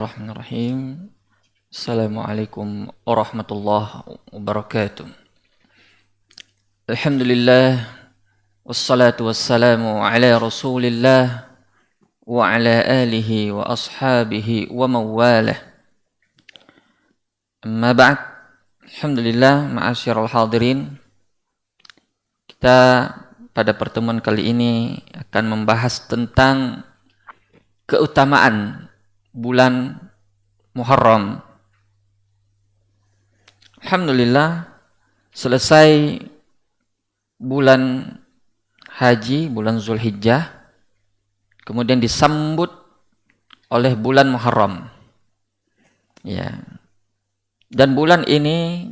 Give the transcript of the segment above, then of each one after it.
Bismillahirrahmanirrahim. Assalamualaikum warahmatullahi wabarakatuh. Alhamdulillah wassalatu wassalamu ala Rasulillah wa ala alihi wa ashabihi wa mawalah. Amma ba'd. Alhamdulillah, ma'asyiral hadirin. Kita pada pertemuan kali ini akan membahas tentang keutamaan bulan Muharram. Alhamdulillah, selesai bulan haji, bulan Zulhijjah, kemudian disambut oleh bulan Muharram. Ya. Dan bulan ini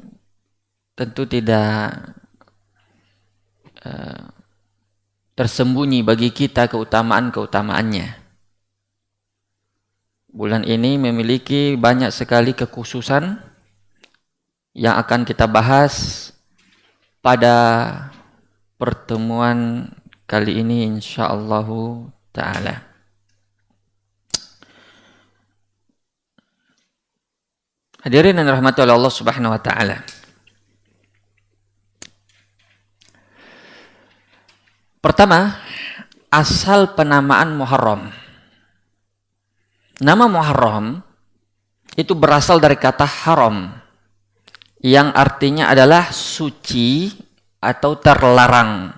tentu tidak tersembunyi bagi kita keutamaan-keutamaannya. Bulan ini memiliki banyak sekali kekhususan yang akan kita bahas pada pertemuan kali ini insyaallah ta'ala. Hadirin yang dirahmati oleh Allah Subhanahu wa taala. Pertama, asal penamaan Muharram. Nama Muharram itu berasal dari kata haram yang artinya adalah suci atau terlarang.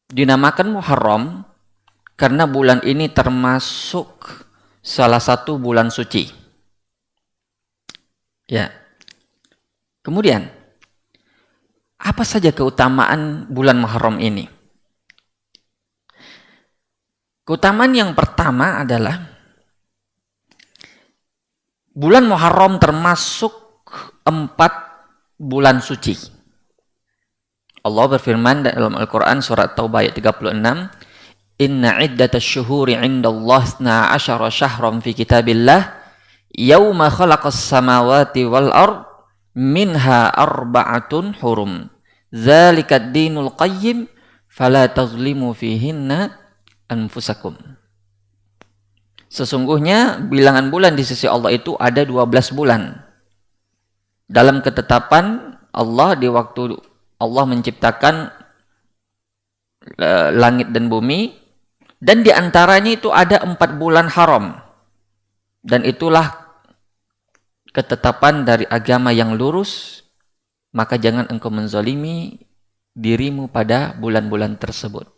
Dinamakan Muharram karena bulan ini termasuk salah satu bulan suci. Ya. Kemudian, apa saja keutamaan bulan Muharram ini? Keutamaan yang pertama adalah bulan Muharram termasuk 4 bulan suci. Allah berfirman dalam Al-Quran surat Taubah ayat 36, Inna iddatash syuhuri indallahi 12 syahran fi kitabillah yauma khalaqas samawati wal ard minha arba'atun hurum. Zalikad dinul qayyim fala tazlimu fihinna anfusakum. Sesungguhnya bilangan bulan di sisi Allah itu ada 12 bulan. Dalam ketetapan Allah di waktu Allah menciptakan langit dan bumi, dan di antaranya itu ada 4 bulan haram. Dan itulah ketetapan dari agama yang lurus, maka jangan engkau menzalimi dirimu pada bulan-bulan tersebut.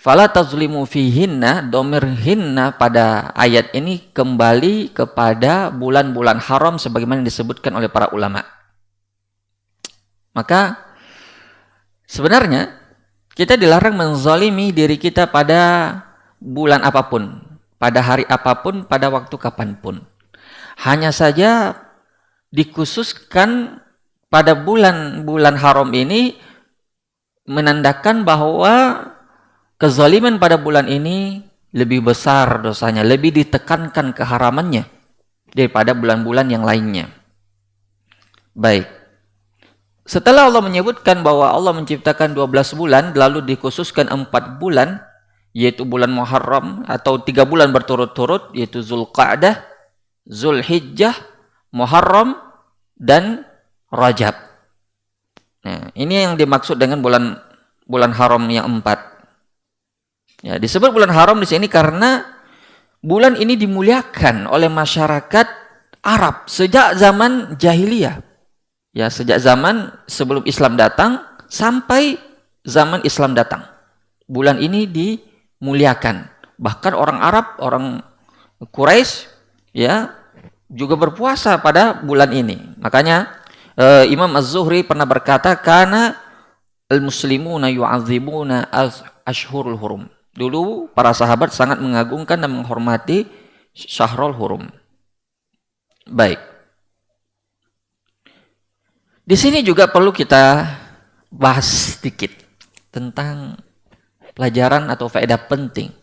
Fala tazlimu fihinna, domir hinna pada ayat ini kembali kepada bulan-bulan haram sebagaimana disebutkan oleh para ulama. Maka sebenarnya kita dilarang menzalimi diri kita pada bulan apapun, pada hari apapun, pada waktu kapanpun. Hanya saja dikhususkan pada bulan-bulan haram ini menandakan bahwa kezaliman pada bulan ini lebih besar dosanya, lebih ditekankan keharamannya daripada bulan-bulan yang lainnya. Baik. Setelah Allah menyebutkan bahwa Allah menciptakan 12 bulan, lalu dikhususkan 4 bulan, yaitu bulan Muharram atau 3 bulan berturut-turut, yaitu Zulqa'dah, Zulhijjah, Muharram, dan Rajab. Nah, ini yang dimaksud dengan bulan haram yang 4. Ya, disebut bulan haram di sini karena bulan ini dimuliakan oleh masyarakat Arab sejak zaman jahiliyah. Ya, sejak zaman sebelum Islam datang sampai zaman Islam datang. Bulan ini dimuliakan. Bahkan orang Arab, orang Quraisy ya juga berpuasa pada bulan ini. Makanya Imam Az-Zuhri pernah berkata, "Kana al-muslimuna yu'azzimuna ashhurul hurum." Dulu para sahabat sangat mengagungkan dan menghormati Syahrul Hurum. Baik. Di sini juga perlu kita bahas sedikit tentang pelajaran atau faedah penting.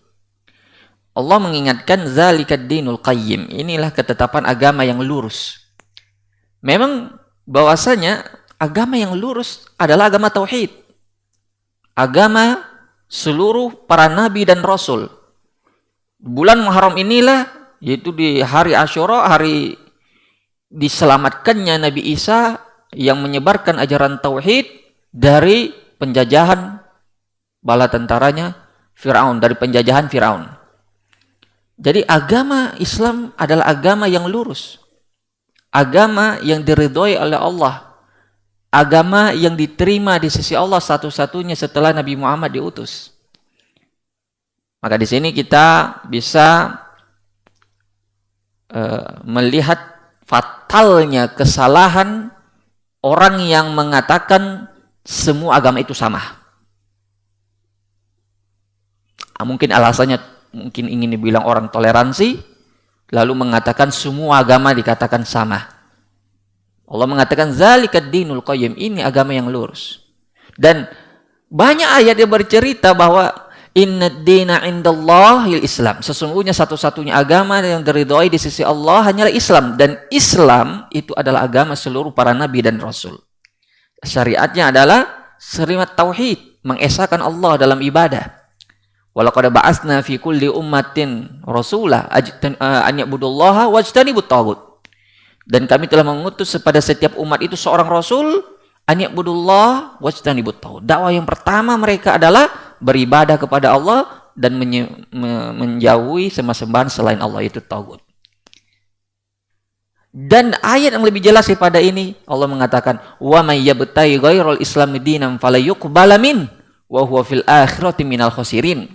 Allah mengingatkan zalikad dinul qayyim. Inilah ketetapan agama yang lurus. Memang bahwasanya agama yang lurus adalah agama tauhid. Agama seluruh para nabi dan rasul. Bulan Muharram inilah yaitu di hari Asyura, hari diselamatkannya Nabi Isa yang menyebarkan ajaran tauhid dari penjajahan bala tentaranya Firaun, dari penjajahan Firaun. Jadi agama Islam adalah agama yang lurus, agama yang diridhoi oleh Allah, agama yang diterima di sisi Allah satu-satunya setelah Nabi Muhammad diutus. Maka di sini kita bisa melihat fatalnya kesalahan orang yang mengatakan semua agama itu sama. Mungkin alasannya mungkin ingin dibilang orang toleransi, lalu mengatakan semua agama dikatakan sama. Allah mengatakan zalikad dinul qayyim, ini agama yang lurus. Dan banyak ayat yang bercerita bahwa innad dina indallahil Islam, sesungguhnya satu-satunya agama yang diridhoi di sisi Allah hanyalah Islam, dan Islam itu adalah agama seluruh para nabi dan rasul. Syariatnya adalah syariat tauhid, mengesahkan Allah dalam ibadah. Walaqad ba'atsna fi kulli ummatin rasula an ya'budullaha wajtanibut taghut. Dan kami telah mengutus kepada setiap umat itu seorang rasul an ya'budullah wajtanibut taghut. Dakwah yang pertama mereka adalah beribadah kepada Allah dan menjauhi sembahan selain Allah, itu taghut. Dan ayat yang lebih jelas daripada ini, Allah mengatakan wa may yabtaghi ghairal islami dinan falayuqbala min wa huwa fil akhirati minal khasirin.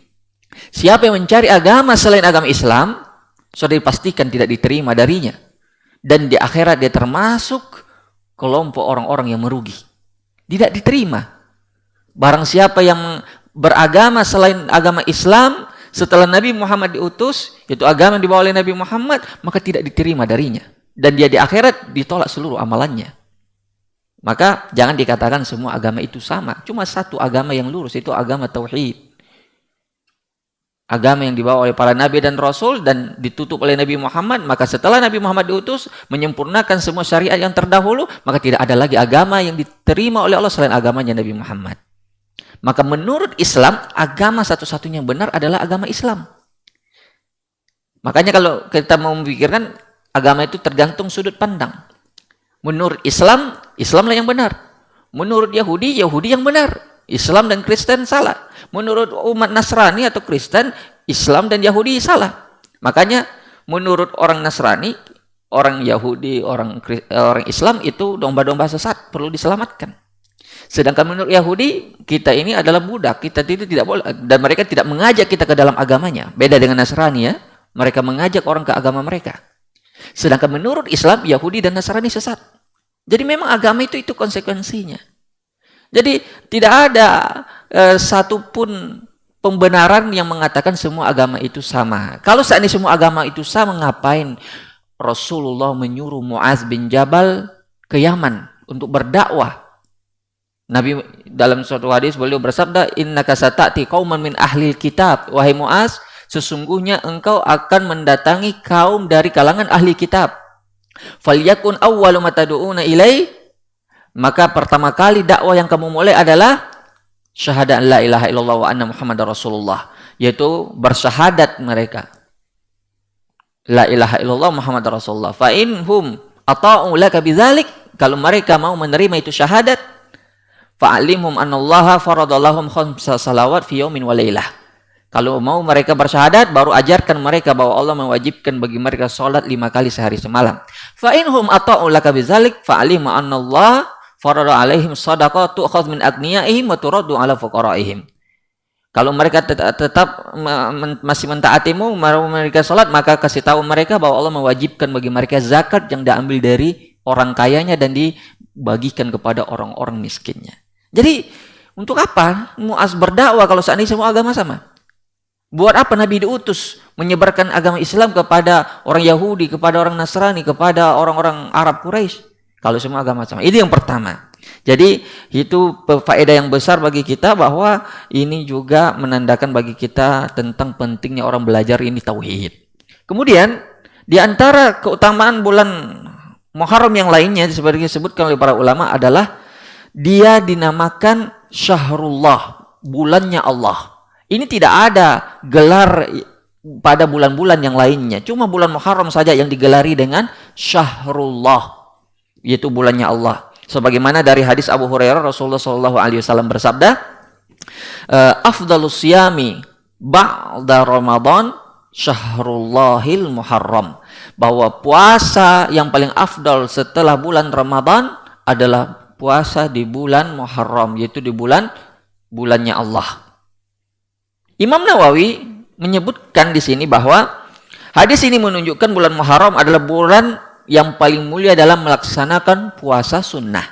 Siapa yang mencari agama selain agama Islam, sudah dipastikan tidak diterima darinya, dan di akhirat dia termasuk kelompok orang-orang yang merugi, tidak diterima. Barang siapa yang beragama selain agama Islam setelah Nabi Muhammad diutus, yaitu agama yang dibawa oleh Nabi Muhammad, maka tidak diterima darinya, dan dia di akhirat ditolak seluruh amalannya. Maka jangan dikatakan semua agama itu sama. Cuma satu agama yang lurus, itu agama tauhid, agama yang dibawa oleh para nabi dan rasul dan ditutup oleh Nabi Muhammad. Maka setelah Nabi Muhammad diutus, menyempurnakan semua syariat yang terdahulu, maka tidak ada lagi agama yang diterima oleh Allah selain agamanya Nabi Muhammad. Maka menurut Islam, agama satu-satunya yang benar adalah agama Islam. Makanya kalau kita mau memikirkan, agama itu tergantung sudut pandang. Menurut Islam, Islamlah yang benar. Menurut Yahudi, Yahudi yang benar. Islam dan Kristen salah. Menurut umat Nasrani atau Kristen, Islam dan Yahudi salah. Makanya menurut orang Nasrani, orang Yahudi, orang Islam itu domba-domba sesat, perlu diselamatkan. Sedangkan menurut Yahudi, kita ini adalah budak, kita tidak boleh, dan mereka tidak mengajak kita ke dalam agamanya. Beda dengan Nasrani ya, mereka mengajak orang ke agama mereka. Sedangkan menurut Islam, Yahudi dan Nasrani sesat. Jadi memang agama itu konsekuensinya. Jadi tidak ada satupun pembenaran yang mengatakan semua agama itu sama. Kalau saat ini semua agama itu sama, ngapain Rasulullah menyuruh Muaz bin Jabal ke Yaman untuk berdakwah? Nabi dalam suatu hadis beliau bersabda, innaka sata'ti qauman min ahlil kitab, wahai Muaz, sesungguhnya engkau akan mendatangi kaum dari kalangan ahli kitab. Falyakun awwalu ma tad'una ilai, maka pertama kali dakwah yang kamu mulai adalah syahadat la ilaha illallah wa anna muhammadar rasulullah, yaitu bersyahadat mereka la ilaha illallah muhammadar rasulullah. Fa inhum ata'u laka bidzalik, kalau mereka mau menerima itu syahadat, fa'alimhum anallaha faradalahum khamsa salawat fi yaumin wa lailah. Kalau mau mereka bersyahadat, baru ajarkan mereka bahwa Allah mewajibkan bagi mereka salat 5 kali sehari semalam. Fa inhum ata'u laka bidzalik fa'alim anallaha farada alaihim shadaqah tu'khadz min agniyaihim wa turaddu ala fuqaraihim. Kalau mereka tetap masih mentaatimu, mereka salat, maka kasih tahu mereka bahwa Allah mewajibkan bagi mereka zakat yang diambil dari orang kayanya dan dibagikan kepada orang-orang miskinnya. Jadi untuk apa Muaz berdakwah kalau saat ini semua agama sama? Buat apa Nabi diutus menyebarkan agama Islam kepada orang Yahudi, kepada orang Nasrani, kepada orang-orang Arab Quraisy kalau semua agama sama? Ini yang pertama. Jadi itu faedah yang besar bagi kita, bahwa ini juga menandakan bagi kita tentang pentingnya orang belajar ini tauhid. Kemudian di antara keutamaan bulan Muharram yang lainnya seperti disebutkan oleh para ulama adalah dia dinamakan Syahrullah, bulannya Allah. Ini tidak ada gelar pada bulan-bulan yang lainnya. Cuma bulan Muharram saja yang digelari dengan Syahrullah, yaitu bulannya Allah. Sebagaimana dari hadis Abu Hurairah, Rasulullah SAW bersabda, afdalus siyami ba'da Ramadan Syahrullahil Muharram, bahwa puasa yang paling afdal setelah bulan Ramadan adalah puasa di bulan Muharram, yaitu di bulannya Allah. Imam Nawawi menyebutkan di sini bahwa hadis ini menunjukkan bulan Muharram adalah bulan yang paling mulia dalam melaksanakan puasa sunnah.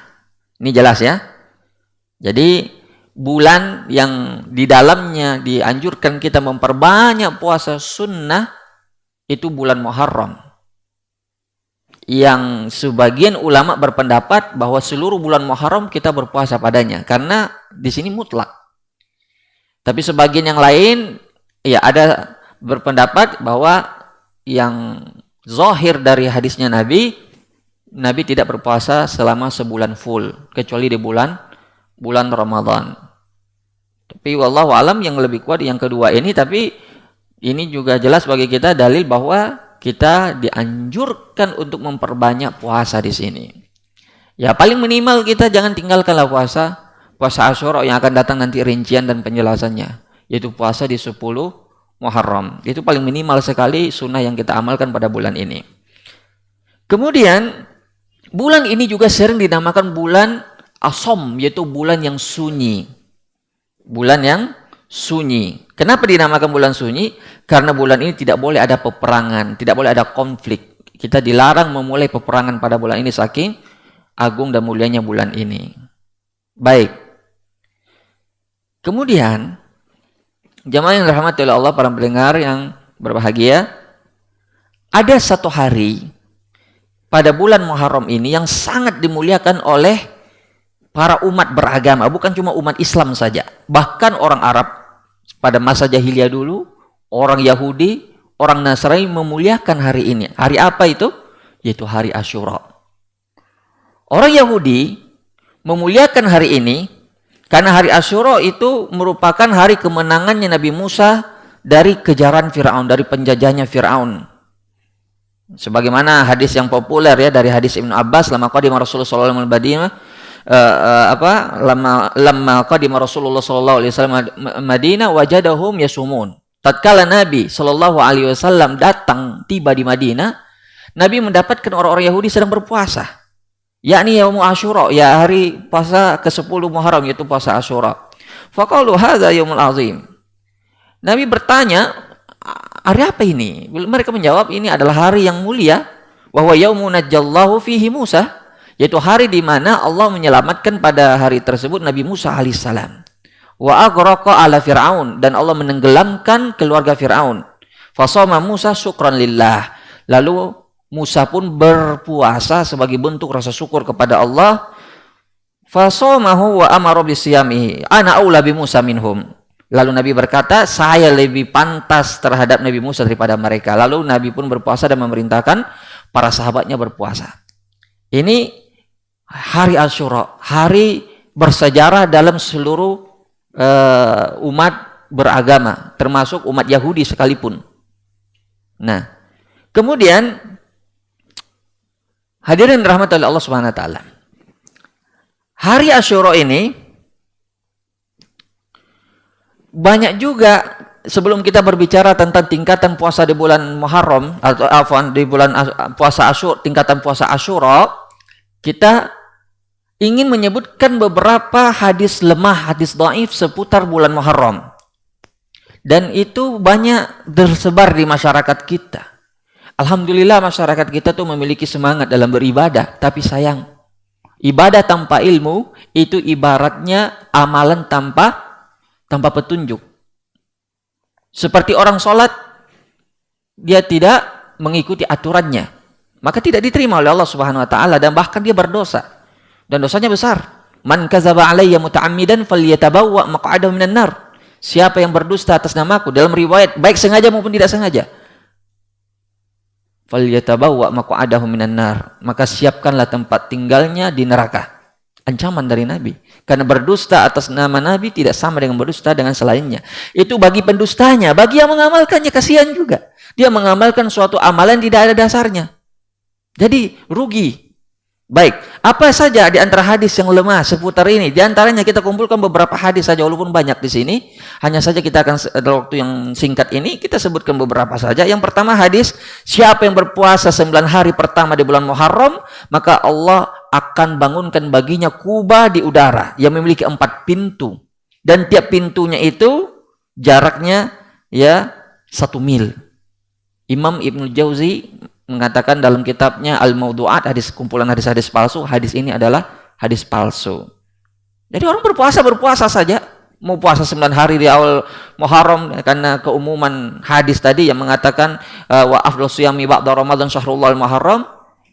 Ini jelas ya. Jadi bulan yang di dalamnya dianjurkan kita memperbanyak puasa sunnah itu bulan Muharram. Yang sebagian ulama berpendapat bahwa seluruh bulan Muharram kita berpuasa padanya, karena di sini mutlak. Tapi sebagian yang lain ya ada berpendapat bahwa yang zahir dari hadisnya Nabi tidak berpuasa selama sebulan full, kecuali di bulan Ramadan. Tapi wallahu alam yang lebih kuat yang kedua ini, tapi ini juga jelas bagi kita dalil bahwa kita dianjurkan untuk memperbanyak puasa di sini. Ya paling minimal kita jangan tinggalkanlah puasa Asyura yang akan datang nanti rincian dan penjelasannya, yaitu puasa di 10 Muharram. Itu paling minimal sekali sunnah yang kita amalkan pada bulan ini. Kemudian bulan ini juga sering dinamakan bulan Asham, yaitu bulan yang sunyi. Bulan yang sunyi. Kenapa dinamakan bulan sunyi? Karena bulan ini tidak boleh ada peperangan, tidak boleh ada konflik. Kita dilarang memulai peperangan pada bulan ini, saking agung dan mulianya bulan ini. Baik. Kemudian jamaah yang dirahmati oleh Allah, para pendengar yang berbahagia, ada satu hari pada bulan Muharram ini yang sangat dimuliakan oleh para umat beragama, bukan cuma umat Islam saja. Bahkan orang Arab pada masa jahiliyah dulu, orang Yahudi, orang Nasrani memuliakan hari ini. Hari apa itu? Yaitu hari Asyura. Orang Yahudi memuliakan hari ini karena hari Asyura itu merupakan hari kemenangannya Nabi Musa dari kejaran Fir'aun, dari penjajahnya Fir'aun. Sebagaimana hadis yang populer ya dari hadis Ibnu Abbas, lama qadima Rasulullah sallallahu alaihi wasallam lamma qadima Rasulullah sallallahu alaihi wasallam Madinah wajadahum yasumun. Tatkala Nabi sallallahu alaihi wasallam datang tiba di Madinah, Nabi mendapatkan orang-orang Yahudi sedang berpuasa. Yakni yaum Asyura, ya hari puasa ke-10 Muharram, yaitu puasa Asyura. Faqalu hadza yaumul azim. Nabi bertanya, hari apa ini? Mereka menjawab, ini adalah hari yang mulia, wa huwa yaumun najjallahu fihi Musa, yaitu hari di mana Allah menyelamatkan pada hari tersebut Nabi Musa alaihissalam. Wa aghraqa ala Fir'aun, dan Allah menenggelamkan keluarga Fir'aun. Fasama Musa syukran lillah. Lalu Musa pun berpuasa sebagai bentuk rasa syukur kepada Allah. Fasamahu wa amara bisiyamihi. Ana aula bi Musa minhum. Lalu Nabi berkata, saya lebih pantas terhadap Nabi Musa daripada mereka. Lalu Nabi pun berpuasa dan memerintahkan para sahabatnya berpuasa. Ini hari Asyura, hari bersejarah dalam seluruh umat beragama, termasuk umat Yahudi sekalipun. Nah, kemudian hadirin rahmati oleh Allah Subhanahu wa taala. Hari Asyura ini banyak juga, sebelum kita berbicara tentang tingkatan puasa di bulan Muharram atau di bulan puasa Asyura, tingkatan puasa Asyura, kita ingin menyebutkan beberapa hadis lemah, hadis dhaif seputar bulan Muharram. Dan itu banyak tersebar di masyarakat kita. Alhamdulillah masyarakat kita tuh memiliki semangat dalam beribadah, tapi sayang, ibadah tanpa ilmu itu ibaratnya amalan tanpa petunjuk. Seperti orang sholat, dia tidak mengikuti aturannya, maka tidak diterima oleh Allah Subhanahu wa taala, dan bahkan dia berdosa. Dan dosanya besar. Man kadzaba alayya muta'ammidan falyatabawwa maq'adahu minan nar. Siapa yang berdusta atas namaku, dalam riwayat baik sengaja maupun tidak sengaja, falyatabawwa maq'adahu minan nar, maka siapkanlah tempat tinggalnya di neraka. Ancaman dari Nabi. Karena berdusta atas nama Nabi tidak sama dengan berdusta dengan selainnya. Itu bagi pendustanya. Bagi yang mengamalkannya, kasihan juga. Dia mengamalkan suatu amalan tidak ada dasarnya. Jadi rugi. Baik, apa saja di antara hadis yang lemah seputar ini? Di antaranya kita kumpulkan beberapa hadis saja, walaupun banyak di sini. Hanya saja kita akan dalam waktu yang singkat ini kita sebutkan beberapa saja. Yang pertama hadis, siapa yang berpuasa 9 hari pertama di bulan Muharram, maka Allah akan bangunkan baginya kubah di udara yang memiliki 4 pintu, dan tiap pintunya itu jaraknya ya 1 mil. Imam Ibnu Jauzi mengatakan dalam kitabnya Al-Mawdu'at, kumpulan hadis-hadis palsu, hadis ini adalah hadis palsu. Jadi orang berpuasa saja, mau puasa 9 hari di awal Muharram, karena keumuman hadis tadi yang mengatakan wa afdal siyami ba'da Ramadan syahrul Muharram,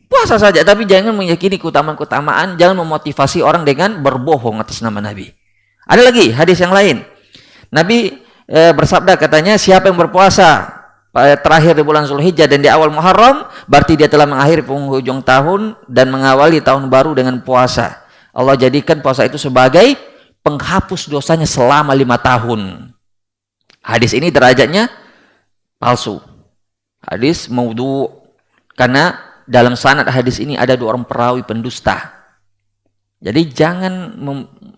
puasa saja, tapi jangan meyakini keutamaan-keutamaan, jangan memotivasi orang dengan berbohong atas nama Nabi. Ada lagi hadis yang lain. Nabi bersabda, katanya, siapa yang berpuasa terakhir di bulan Zulhijjah dan di awal Muharram, berarti dia telah mengakhiri penghujung tahun dan mengawali tahun baru dengan puasa. Allah jadikan puasa itu sebagai penghapus dosanya selama 5 tahun. Hadis ini derajatnya palsu. Hadis maudhu, karena dalam sanad hadis ini ada 2 orang perawi pendusta. Jadi jangan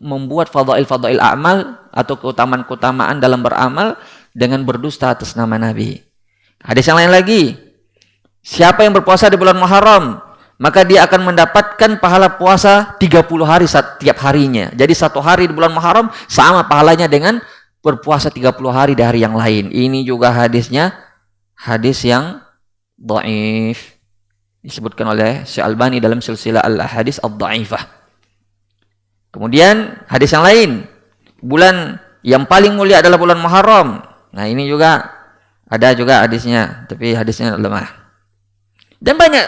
membuat fadail amal atau keutamaan-keutamaan dalam beramal dengan berdusta atas nama Nabi. Hadis yang lain lagi, siapa yang berpuasa di bulan Muharram, maka dia akan mendapatkan pahala puasa 30 hari setiap harinya. Jadi 1 hari di bulan Muharram sama pahalanya dengan berpuasa 30 hari di hari yang lain. Ini juga hadisnya hadis yang dhaif. Disebutkan oleh Syekh Albani dalam silsilah al-hadis ad-dhaifah. Kemudian hadis yang lain, bulan yang paling mulia adalah bulan Muharram. Nah, ini juga ada juga hadisnya, tapi hadisnya lemah. Dan banyak,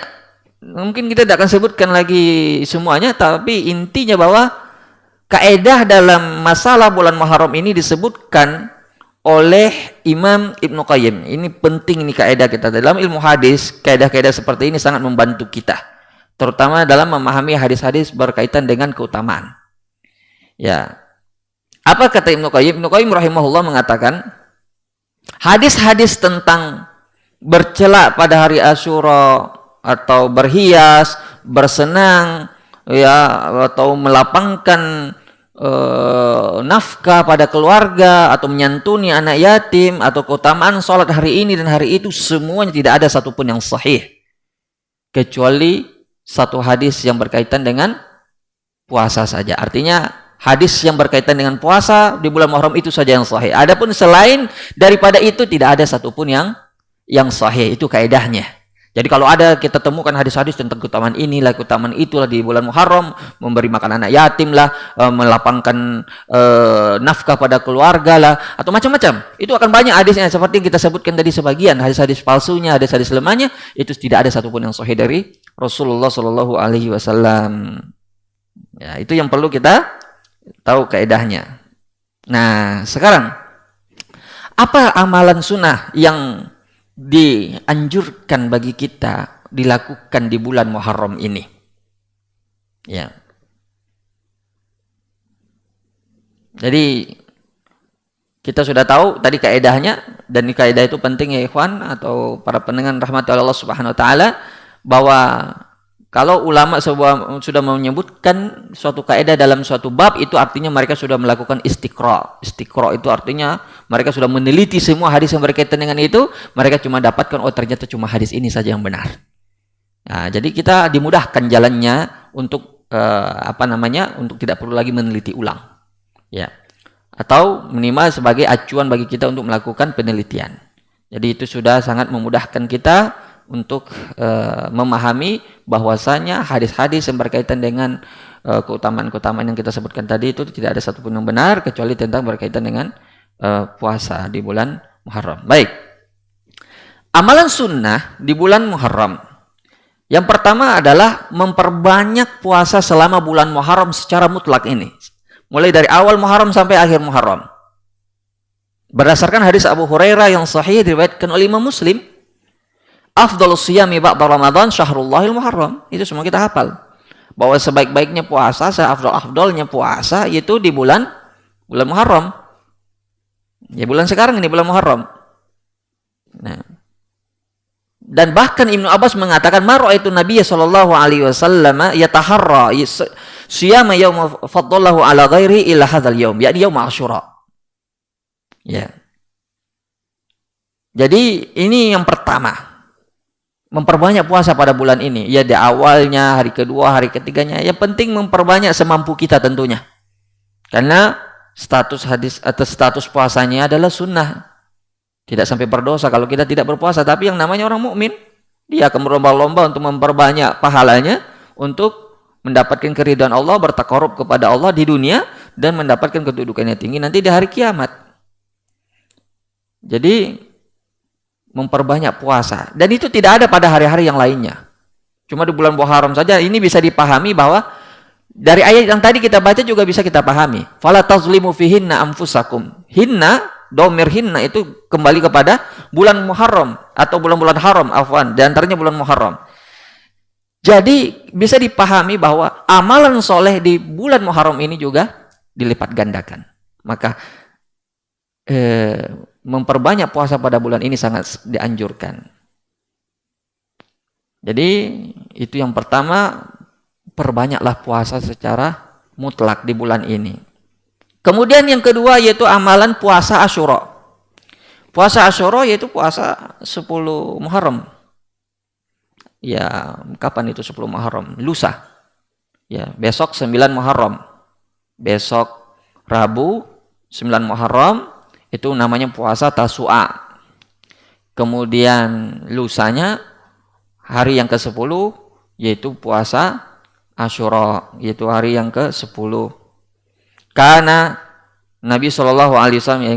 mungkin kita tidak akan sebutkan lagi semuanya, tapi intinya bahwa kaedah dalam masalah bulan Muharram ini disebutkan oleh Imam Ibnu Qayyim. Ini penting, ini kaedah kita dalam ilmu hadis. Kaedah-kaedah seperti ini sangat membantu kita, terutama dalam memahami hadis-hadis berkaitan dengan keutamaan. Ya, apa kata Ibnu Qayyim? Ibnu Qayyim rahimahullah mengatakan, hadis-hadis tentang bercela pada hari Asyura atau berhias, bersenang, ya, atau melapangkan nafkah pada keluarga, atau menyantuni anak yatim, atau keutamaan sholat hari ini dan hari itu, semuanya tidak ada satupun yang sahih kecuali 1 hadis yang berkaitan dengan puasa saja. Artinya hadis yang berkaitan dengan puasa di bulan Muharram itu saja yang sahih. Adapun selain daripada itu tidak ada satupun yang sahih. Itu kaedahnya. Jadi kalau ada kita temukan hadis-hadis tentang keutamaan inilah, keutamaan itulah di bulan Muharram, memberi makan anak yatim lah, melapangkan nafkah pada keluarga lah, atau macam-macam. Itu akan banyak hadisnya, seperti yang kita sebutkan tadi sebagian hadis-hadis palsunya, hadis-hadis lemahnya, itu tidak ada satupun yang sahih dari Rasulullah Shallallahu Alaihi Wasallam. Ya, itu yang perlu kita tahu kaedahnya. Nah, sekarang apa amalan sunnah yang dianjurkan bagi kita dilakukan di bulan Muharram ini? Ya. Jadi kita sudah tahu tadi kaedahnya, dan kaedah itu penting ya ikhwan atau para pendengar rahmati Allah Subhanahu wa taala, bahwa kalau ulama sudah menyebutkan suatu kaidah dalam suatu bab, itu artinya mereka sudah melakukan istiqra. Istiqra itu artinya mereka sudah meneliti semua hadis yang berkaitan dengan itu. Mereka cuma dapatkan, oh ternyata cuma hadis ini saja yang benar. Nah, jadi kita dimudahkan jalannya untuk untuk tidak perlu lagi meneliti ulang. Ya. Atau minimal sebagai acuan bagi kita untuk melakukan penelitian. Jadi itu sudah sangat memudahkan kita untuk memahami bahwasanya hadis-hadis yang berkaitan dengan keutamaan-keutamaan yang kita sebutkan tadi itu tidak ada satupun yang benar kecuali tentang berkaitan dengan puasa di bulan Muharram. Baik, amalan sunnah di bulan Muharram. Yang pertama adalah memperbanyak puasa selama bulan Muharram secara mutlak ini, mulai dari awal Muharram sampai akhir Muharram. Berdasarkan hadis Abu Hurairah yang sahih diriwayatkan oleh Imam Muslim, afdhalus siyami ba'da Ramadan syahrullahil Muharram. Itu semua kita hafal. bahwa sebaik-baiknya puasa, seafdol-afdolnya puasa itu di bulan Muharram. Ya bulan sekarang ini bulan Muharram. Nah, dan bahkan Ibnu Abbas mengatakan ma raaitu Nabiy sallallahu alaihi wasallam yataharra siyama yaum faddalahu ala ghairi illa hadzal yaum, yakni yaum Asyura. Ya. Jadi ini yang pertama. Memperbanyak puasa pada bulan ini. Ya di awalnya, hari kedua, hari ketiganya. Yang penting memperbanyak semampu kita tentunya. Karena status hadis atau status puasanya adalah sunnah. Tidak sampai berdosa kalau kita tidak berpuasa. Tapi yang namanya orang mukmin, dia akan berlomba-lomba untuk memperbanyak pahalanya untuk mendapatkan keridhaan Allah, bertakarub kepada Allah di dunia dan mendapatkan kedudukan yang tinggi nanti di hari kiamat. Jadi memperbanyak puasa, dan itu tidak ada pada hari-hari yang lainnya. Cuma di bulan Muharram saja. Ini bisa dipahami bahwa dari ayat yang tadi kita baca juga bisa kita pahami. Fala tazlimu fihinna anfusakum. Hinna, domir hinna itu kembali kepada bulan Muharram atau bulan-bulan haram, afwan, di antaranya bulan Muharram. Jadi bisa dipahami bahwa amalan soleh di bulan Muharram ini juga dilipat gandakan. Maka memperbanyak puasa pada bulan ini sangat dianjurkan. Jadi itu yang pertama, perbanyaklah puasa secara mutlak di bulan ini. Kemudian yang kedua yaitu amalan puasa Asyura. Puasa Asyura yaitu puasa 10 Muharram. Ya, kapan itu 10 Muharram? Lusa. Ya, besok 9 Muharram. Besok Rabu 9 Muharram itu namanya puasa Tasu'a. Kemudian lusanya hari yang ke-10 yaitu puasa Asyura, yaitu hari yang ke-10. Karena Nabi SAW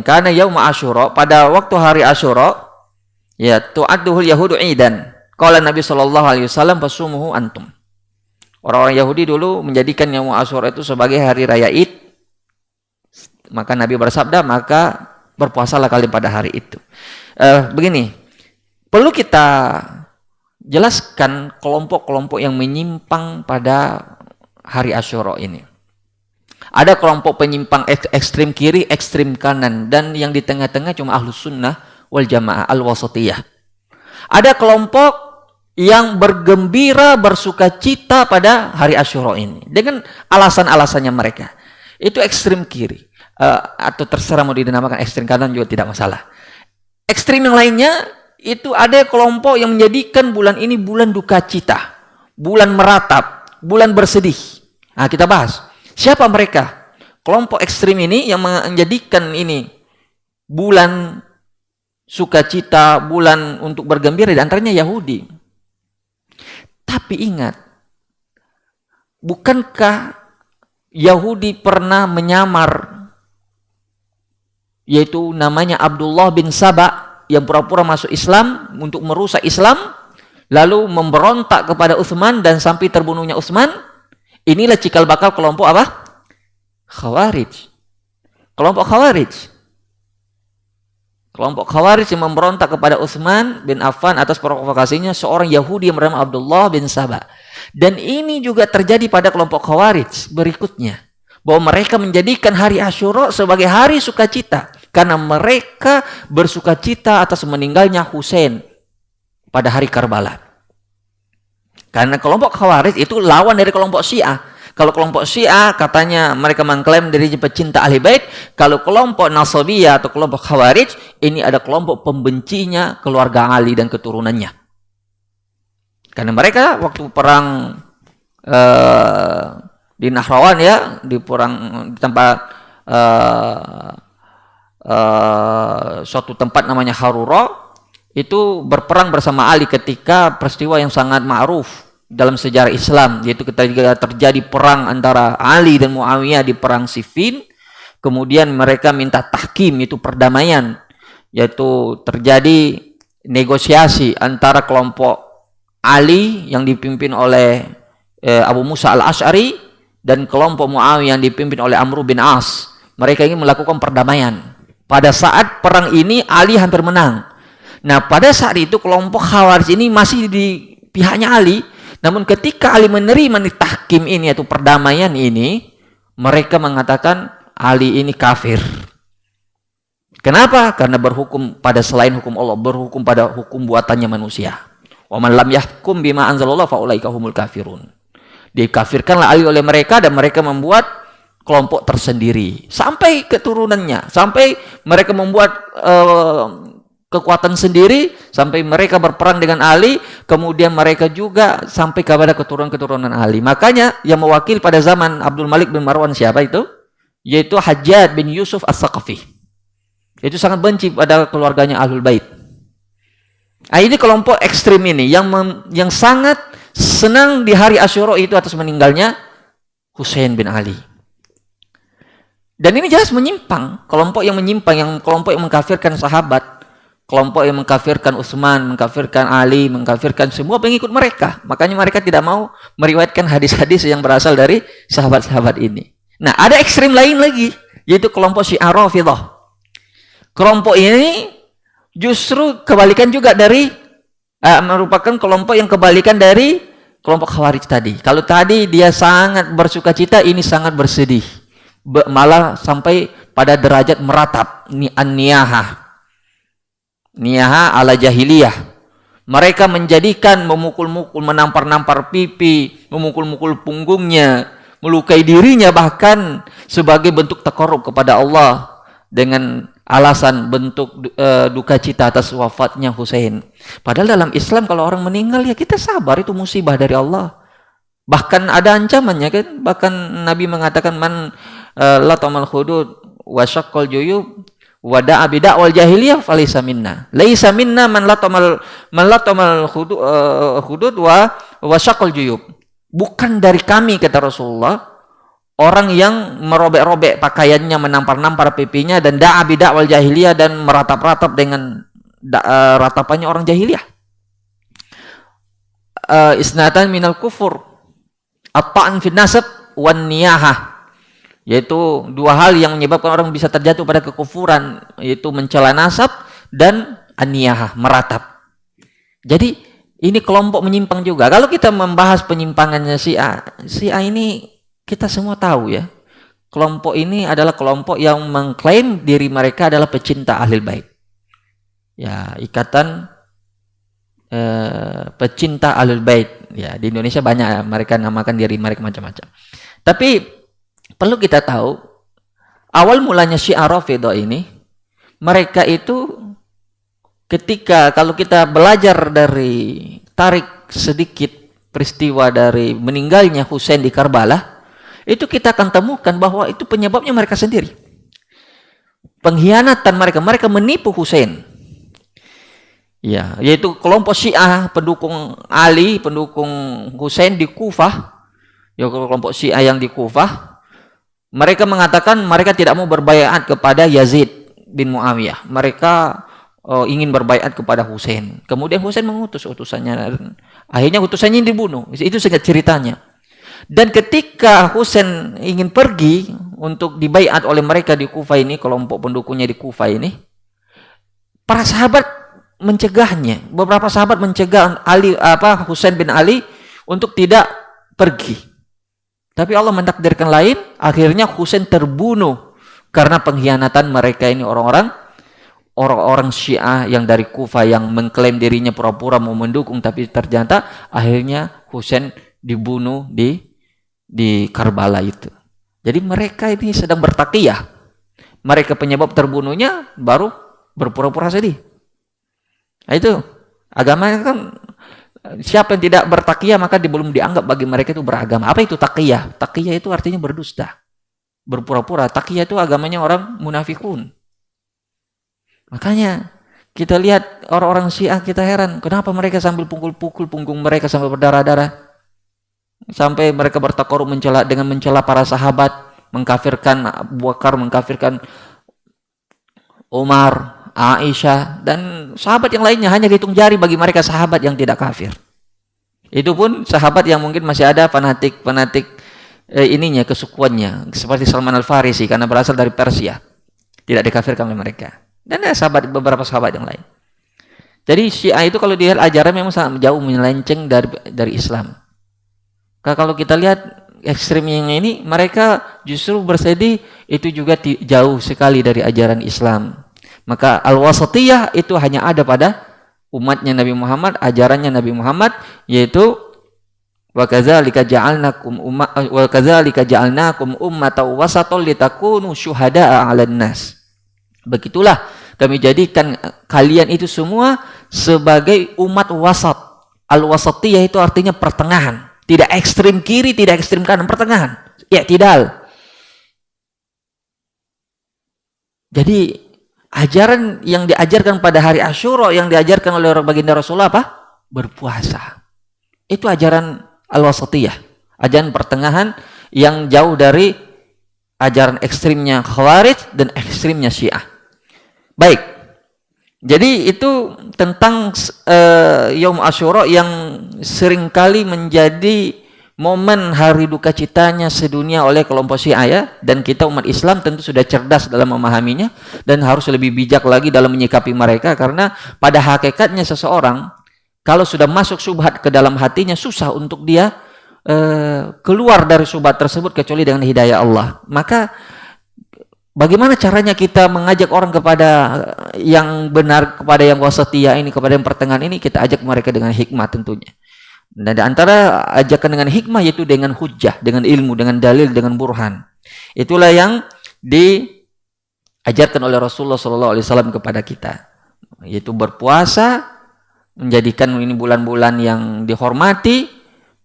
karena yaum Asyura, pada waktu hari Asyura, ya tu'adduhul yahudu idan. Qala Nabi SAW fasumuhu antum. Orang-orang Yahudi dulu menjadikan yaum Asyura itu sebagai hari raya Id. Maka Nabi bersabda, maka berpuasalah kalian pada hari itu. Begini, perlu kita jelaskan kelompok-kelompok yang menyimpang pada hari Asyura ini. Ada kelompok penyimpang ekstrim kiri, ekstrim kanan, dan yang di tengah-tengah cuma ahlus sunnah wal jamaah al-wasatiyah. Ada kelompok yang bergembira, bersuka cita pada hari Asyura ini dengan alasan-alasannya mereka. Itu ekstrim kiri. Atau terserah mau dinamakan ekstrim kanan juga tidak masalah. Ekstrim yang lainnya itu ada kelompok yang menjadikan bulan ini bulan duka cita, bulan meratap, bulan bersedih. Nah, kita bahas siapa mereka. Kelompok ekstrim ini yang menjadikan ini bulan sukacita, bulan untuk bergembira, di antaranya Yahudi. Tapi ingat, bukankah Yahudi pernah menyamar, yaitu namanya Abdullah bin Saba, yang pura-pura masuk Islam untuk merusak Islam, lalu memberontak kepada Utsman dan sampai terbunuhnya Utsman. Inilah cikal bakal kelompok apa? Khawarij. Kelompok Khawarij. Kelompok Khawarij yang memberontak kepada Utsman bin Affan atas provokasinya seorang Yahudi yang bernama Abdullah bin Saba. Dan ini juga terjadi pada kelompok Khawarij berikutnya, bahwa mereka menjadikan hari Asyura sebagai hari sukacita karena mereka bersukacita atas meninggalnya Husain pada hari Karbala. Karena kelompok Khawarij itu lawan dari kelompok Syiah. Kalau kelompok Syiah katanya mereka mengklaim diri pecinta Ahli Bait, kalau kelompok Nasabiyah atau kelompok Khawarij ini ada kelompok pembencinya keluarga Ali dan keturunannya. Karena mereka waktu perang di Nahrawan, ya, di perang di tempat suatu tempat namanya Harura, itu berperang bersama Ali ketika peristiwa yang sangat ma'ruf dalam sejarah Islam, yaitu ketika terjadi perang antara Ali dan Muawiyah di perang Siffin. Kemudian mereka minta tahkim, itu perdamaian, yaitu terjadi negosiasi antara kelompok Ali yang dipimpin oleh Abu Musa al-Asy'ari dan kelompok Muawiyah yang dipimpin oleh Amr bin As. Mereka ingin melakukan perdamaian. Pada saat perang ini Ali hampir menang. Nah, pada saat itu kelompok Khawarij ini masih di pihaknya Ali, Namun ketika Ali menerima tahkim ini atau perdamaian ini, mereka mengatakan Ali ini kafir. Kenapa? Karena berhukum pada selain hukum Allah, berhukum pada hukum buatannya manusia. Wa man lam yahkum bima anzalallahu fa ulaika humul kafirun. Dikafirkanlah Ali oleh mereka dan mereka membuat kelompok tersendiri sampai keturunannya, sampai mereka membuat kekuatan sendiri, sampai mereka berperang dengan Ali, kemudian mereka juga sampai kepada keturunan-keturunan Ali. Makanya yang mewakili pada zaman Abdul Malik bin Marwan siapa itu? Yaitu Hajjaj bin Yusuf As-Saqafi. Itu sangat benci pada keluarganya Ahlul Bait. Nah, ini kelompok ekstrim ini yang sangat senang di hari Asyura itu atas meninggalnya Husain bin Ali. Dan ini jelas menyimpang, kelompok yang menyimpang, yang kelompok yang mengkafirkan sahabat, kelompok yang mengkafirkan Utsman, mengkafirkan Ali, mengkafirkan semua pengikut mereka. Makanya mereka tidak mau meriwayatkan hadis-hadis yang berasal dari sahabat-sahabat ini. Nah, ada ekstrim lain lagi, yaitu kelompok Syiah Rafidhah. Kelompok ini justru kebalikan juga dari merupakan kelompok yang kebalikan dari kelompok Khawarij tadi. Kalau tadi dia sangat bersukacita, ini sangat bersedih. Malah sampai pada derajat meratap, an-niyahah. Niyahah ala jahiliyah. Mereka menjadikan memukul-mukul, menampar-nampar pipi, memukul-mukul punggungnya, melukai dirinya bahkan sebagai bentuk takarrub kepada Allah dengan alasan bentuk duka cita atas wafatnya Husain. Padahal dalam Islam kalau orang meninggal ya kita sabar, itu musibah dari Allah. Bahkan ada ancamannya kan, bahkan Nabi mengatakan man latamal hudud wa syaqqal juyub wa da'a bi da'wal jahiliyah falaysa minna. Laisa minna man latamal hudud wa syaqqal juyub. Bukan dari kami, kata Rasulullah, orang yang merobek-robek pakaiannya, menampar-nampar pipinya, dan da'a bi da'wal jahiliyah, dan meratap-ratap dengan ratapannya orang jahiliyah. Isnatan minal kufur at-ta'n fi nasab wan niyahah, yaitu dua hal yang menyebabkan orang bisa terjatuh pada kekufuran, yaitu mencela nasab dan an-niyahah, meratap. Jadi ini kelompok menyimpang juga. Kalau kita membahas penyimpangannya Syiah ini kita semua tahu ya. Kelompok ini adalah kelompok yang mengklaim diri mereka adalah pecinta Ahlul Bait. Ya, ikatan pecinta Ahlul Bait. Ya, di Indonesia banyak ya, mereka namakan diri mereka macam-macam. Tapi perlu kita tahu, awal mulanya Syiah Rafidhah ini, mereka itu ketika kalau kita belajar dari tarik sedikit peristiwa dari meninggalnya Husain di Karbala, itu kita akan temukan bahwa itu penyebabnya mereka sendiri. Pengkhianatan mereka menipu Husain. Ya, yaitu kelompok Syiah pendukung Ali, pendukung Husain di Kufah. Ya, kelompok Syiah yang di Kufah, mereka mengatakan mereka tidak mau berbaiat kepada Yazid bin Muawiyah. Mereka ingin berbaiat kepada Husain. Kemudian Husain mengutus utusannya. Akhirnya utusannya dibunuh. Itu singkat ceritanya. Dan ketika Husain ingin pergi untuk dibaiat oleh mereka di Kufah ini, kelompok pendukungnya di Kufah ini, para sahabat mencegahnya. Beberapa sahabat mencegah Husain bin Ali untuk tidak pergi. Tapi Allah mentakdirkan lain, akhirnya Husain terbunuh karena pengkhianatan mereka ini, orang-orang Syiah yang dari Kufah yang mengklaim dirinya pura-pura mau mendukung, tapi ternyata akhirnya Husain dibunuh di Karbala itu. Jadi mereka ini sedang bertakiyah. Mereka penyebab terbunuhnya baru berpura-pura sedih. Nah, itu agama kan, siapa yang tidak bertakiyah maka belum dianggap bagi mereka itu beragama. Apa itu takiyah? Takiyah itu artinya berdusta, berpura-pura. Takiyah itu agamanya orang munafikun. Makanya kita lihat orang-orang Syiah, kita heran kenapa mereka sambil pukul-pukul punggung mereka sampai berdarah-darah, sampai mereka bertakarub dengan mencela para sahabat, mengkafirkan Abu Bakar, mengkafirkan Umar, Aisyah, dan sahabat yang lainnya. Hanya dihitung jari bagi mereka sahabat yang tidak kafir. Itu pun sahabat yang mungkin masih ada fanatik kesukuannya, seperti Salman Al-Farisi karena berasal dari Persia, tidak dikafirkan oleh mereka. Dan ada beberapa sahabat yang lain. Jadi Syiah itu kalau dilihat ajaran memang sangat jauh menyelenceng dari Islam. Kalau kita lihat ekstrim yang ini, mereka justru bersedih, itu juga jauh sekali dari ajaran Islam. Maka al-wasatiyah itu hanya ada pada umatnya Nabi Muhammad, ajarannya Nabi Muhammad, yaitu wa kadzalika ja'alnakum ummatan wasatan litakunu syuhada'a 'alan nas. Begitulah kami jadikan kalian itu semua sebagai umat wasat. Al-wasatiyah itu artinya pertengahan. Tidak ekstrim kiri, tidak ekstrim kanan, pertengahan. I'tidal. Jadi ajaran yang diajarkan pada hari Asyura, yang diajarkan oleh baginda Rasulullah apa? Berpuasa. Itu ajaran al-wasatiyah. Ajaran pertengahan yang jauh dari ajaran ekstrimnya Khawarij dan ekstrimnya Syiah. Baik. Jadi itu tentang Yaum Asyura yang seringkali menjadi momen hari duka citanya sedunia oleh kelompok Syiah ya. Dan kita umat Islam tentu sudah cerdas dalam memahaminya dan harus lebih bijak lagi dalam menyikapi mereka, karena pada hakikatnya seseorang kalau sudah masuk syubhat ke dalam hatinya, susah untuk dia keluar dari syubhat tersebut kecuali dengan hidayah Allah. Maka bagaimana caranya kita mengajak orang kepada yang benar, kepada yang wasatiyah ini, kepada yang pertengahan ini? Kita ajak mereka dengan hikmah tentunya. Dan di antara ajakan dengan hikmah yaitu dengan hujjah, dengan ilmu, dengan dalil, dengan burhan. Itulah yang diajarkan oleh Rasulullah SAW kepada kita, yaitu berpuasa, menjadikan ini bulan-bulan yang dihormati,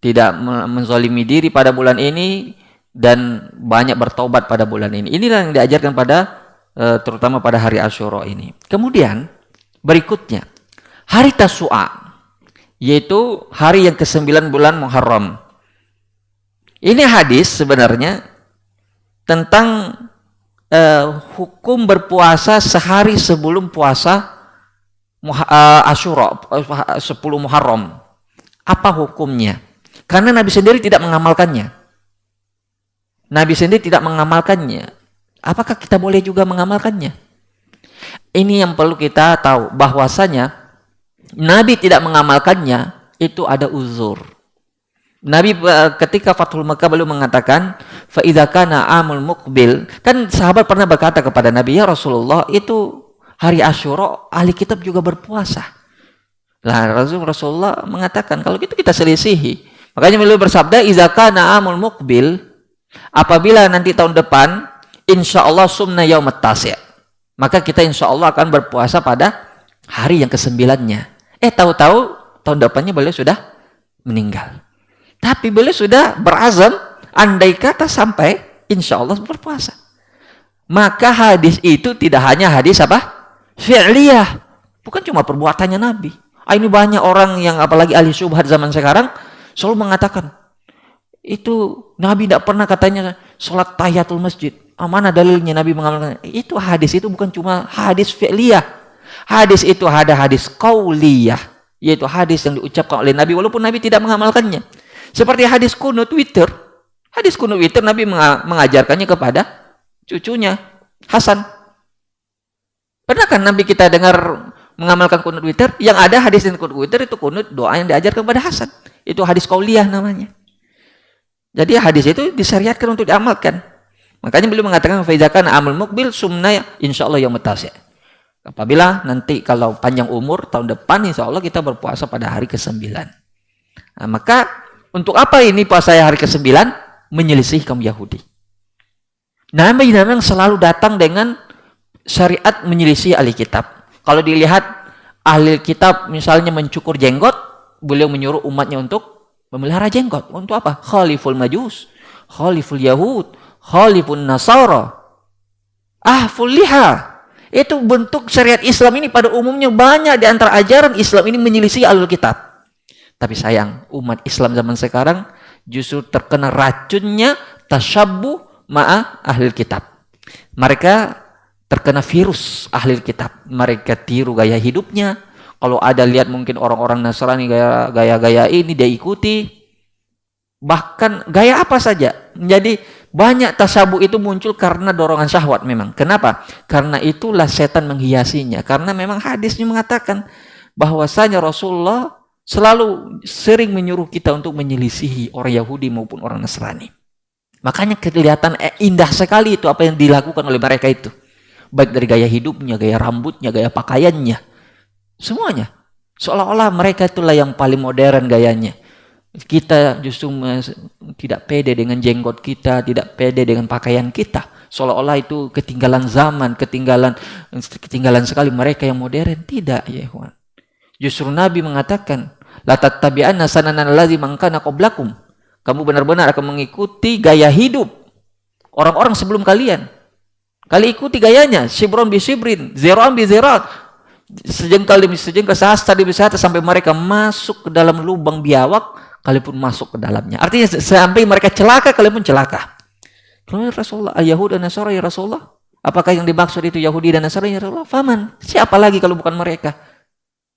tidak menzalimi diri pada bulan ini, dan banyak bertobat pada bulan ini. Inilah yang diajarkan pada terutama pada hari Asyura ini. Kemudian berikutnya hari Tasu'a, yaitu hari yang ke-9 bulan Muharram. Ini hadis sebenarnya tentang hukum berpuasa sehari sebelum puasa Asyura 10 Muharram. Apa hukumnya? Karena Nabi sendiri tidak mengamalkannya. Apakah kita boleh juga mengamalkannya? Ini yang perlu kita tahu, bahwasanya Nabi tidak mengamalkannya itu ada uzur. Nabi ketika Fathul Makkah beliau mengatakan, fa idza kana amul muqbil, kan sahabat pernah berkata kepada Nabi, ya Rasulullah, itu hari Asyura ahli kitab juga berpuasa. Lah Rasulullah mengatakan, kalau gitu kita selisihi. Makanya beliau bersabda, idza kana amul muqbil, apabila nanti tahun depan insyaallah sumna yaumat tasi', maka kita insyaallah akan berpuasa pada hari yang ke-9-nya. Tahu-tahu tahun depannya beliau sudah meninggal. Tapi beliau sudah berazam, andai kata sampai insya Allah berpuasa. Maka hadis itu tidak hanya hadis apa? Fi'liyah. Bukan cuma perbuatannya Nabi. Ini banyak orang yang apalagi ahli syubhat zaman sekarang selalu mengatakan, itu Nabi tidak pernah katanya sholat tahiyatul masjid. Mana dalilnya Nabi mengamalkan? Itu hadis itu bukan cuma hadis fi'liyah. Hadis itu ada hadis qauliyah, yaitu hadis yang diucapkan oleh Nabi walaupun Nabi tidak mengamalkannya. Seperti hadis kunut witir. Hadis kunut witir Nabi mengajarkannya kepada cucunya Hasan. Pernahkah Nabi kita dengar mengamalkan kunut witir? Yang ada hadis yang kunut witir itu kunut doa yang diajarkan kepada Hasan. Itu hadis qauliyah namanya. Jadi hadis itu disyariatkan untuk diamalkan. Makanya beliau mengatakan fa iza kana amul muqbil sumna insyaallah yaumut tasi'. Apabila nanti kalau panjang umur tahun depan insya Allah kita berpuasa pada hari ke-9. Nah, maka untuk apa ini puasa hari ke-9? Menyelisih kaum Yahudi. Nabi memang selalu datang dengan syariat menyelisih ahli kitab. Kalau dilihat ahli kitab misalnya mencukur jenggot, beliau menyuruh umatnya untuk memelihara jenggot. Untuk apa? Khaliful majus, khaliful yahud, khalifun nasara, ahful liha. Itu bentuk syariat Islam ini pada umumnya banyak di antara ajaran Islam ini menyelisih ahlul kitab. Tapi sayang, umat Islam zaman sekarang justru terkena racunnya tasyabbuh ma'a ahlul kitab. Mereka terkena virus ahlul kitab. Mereka tiru gaya hidupnya. Kalau ada lihat mungkin orang-orang Nasrani gaya-gaya ini dia ikuti. Bahkan gaya apa saja. Jadi banyak tasabuh itu muncul karena dorongan syahwat memang. Kenapa? Karena itulah setan menghiasinya. Karena memang hadisnya mengatakan bahwasanya Rasulullah selalu sering menyuruh kita untuk menyelisihi orang Yahudi maupun orang Nasrani. Makanya kelihatan indah sekali itu apa yang dilakukan oleh mereka itu. Baik dari gaya hidupnya, gaya rambutnya, gaya pakaiannya. Semuanya. Seolah-olah mereka itulah yang paling modern gayanya. Kita justru tidak pede dengan jenggot kita, tidak pede dengan pakaian kita. Seolah-olah itu ketinggalan zaman, ketinggalan sekali mereka yang modern. Tidak, ya ikhwan. Justru Nabi mengatakan, la tattabi'anna sananal ladzi man kana qablakum. Kamu benar-benar akan mengikuti gaya hidup orang-orang sebelum kalian. Kali ikuti gayanya, shibron bi shibrin, zira'an bi zira'. Sejengkal demi sejengkal, sehasta demi sehasta, sampai mereka masuk ke dalam lubang biawak, kalian pun masuk ke dalamnya. Artinya sampai mereka celaka, kalian pun celaka. Kalau Rasulullah, Yahudi dan Nasara ya Rasulullah. Apakah yang dimaksud itu Yahudi dan Nasara ya Rasulullah? Faman, siapa lagi kalau bukan mereka?